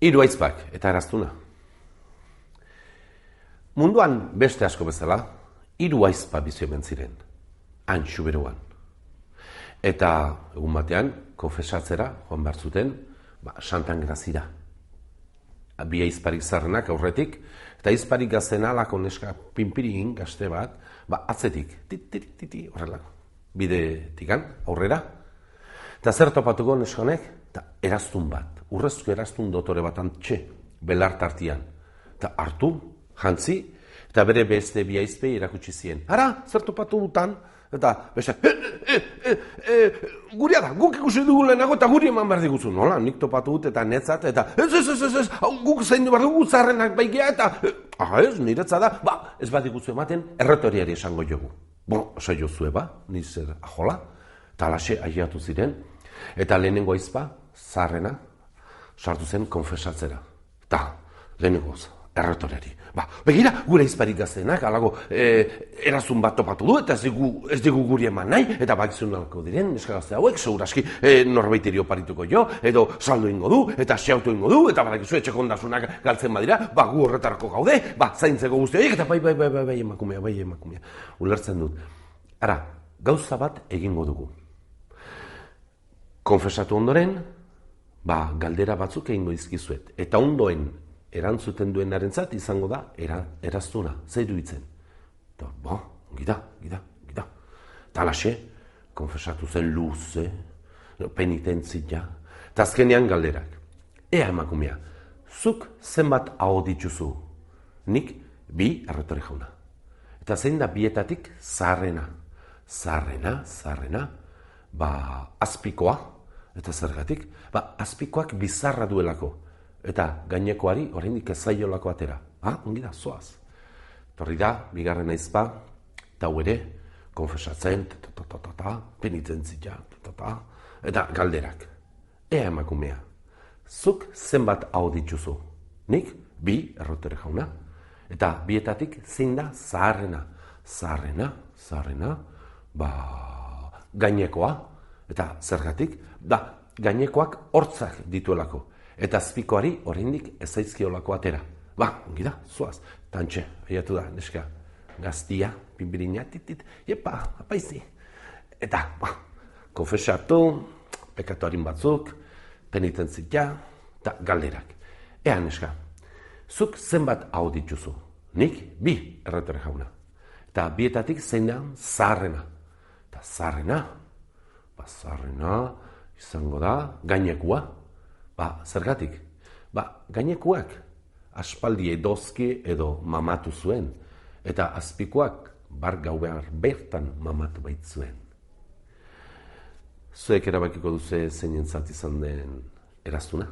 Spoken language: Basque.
Hiru aizpak eta eraztuna. Munduan beste asko bezala, hiru aizpa bizi omen ziren, han Xuberoan. Eta egun batean, konfesatzera joan behar zuten, Santan Grazira. Bi aizparik zarrenak aurretik, eta aizparik gaztena lako neska pinpirin gazte bat, atzetik, titi, horrela, bide tikan, aurrera. Eta zer topatuko neskonek? Eta eraztun bat, urrezko eraztun dotore bat antxe, belartartian. Eta hartu, jantzi, eta bere beste bi aizpei erakutsi zien. Ara, zer topatu dutan? Eta beste, guria da, guk ikusi dugu lehenago eta guri eman behar diguzu. Nola, nik topatu dut eta netzat, eta ez, guk zaindu behar dugu zarrenak baigea, eta ez, niretza da, ez bat diguzu ematen, erretoriari esango jogu. Osa jozue ni zer ajola, eta alaxe aiatu ziren, eta lehenengo aizpa, zarrena, sartu zen konfesatzera. Eta lehenengoz, erretoriari. Begira, gure aizparik gaztenak, alago, erazun bat topatu du, eta ez digu guri eman nahi, eta bakizun nalko diren, neska gazte hauek, seguraski norbaiteri oparituko jo, edo saldo ingo du, eta xeautu ingo du, eta badakizu etxeko ondasunak galtzen badira, gu horretarako gaude, zaintzeko guzti horiek, eta bai emakumea. Ulertzen dut. Ara, gauza bat egingo dugu. Konfesatu ondoren, galdera batzuk egingo izkizuet, eta ondoen erantzuten duenarentzat izango da eraztuna, zeiru itzen. Eta, gida. Eta alaxe, konfesatu zen luze, penitentzia, eta azkenean galderak. Ea emakumea, zuk zenbat hau dituzu? Nik 2 erretore jauna. Eta zein da bietatik zaharrena. Zaharrena, azpikoa, eta zergatik, azpikoak bizarra duelako. Eta gainekoari oraindik ez zaiolako atera. Ongi da, zoaz. Torri da, bigarren aizpa, eta ere, konfesatzen, penitentzia, eta galderak. Ea emakumea, zuk zenbat hau dituzu? Nik 2 errotere jauna. Eta bietatik zein da zaharrena. Zaharrena, gainekoa, eta zergatik, gainekoak hortzak dituelako. Eta azpikoari oraindik ez zaizkiolako atera. Ongi da, zoaz. Tantxe, aiatu da, neska, gaztia, pinbirina, apaizi. Eta, konfesatu, pekatuarin batzuk, penitentzia, eta galderak. Ea, neska, zuk zenbat hau dituzu? Nik 2 erretore jauna. Eta bietatik zein da zaharrena. Eta zaharrena izango da gainekua. Zergatik? Gainekuak aspaldi edozki edo mamatu zuen, eta azpikoak gau behar bertan mamatu baitzuen. Zuek erabakiko duze zeinentzat izan den eraztuna?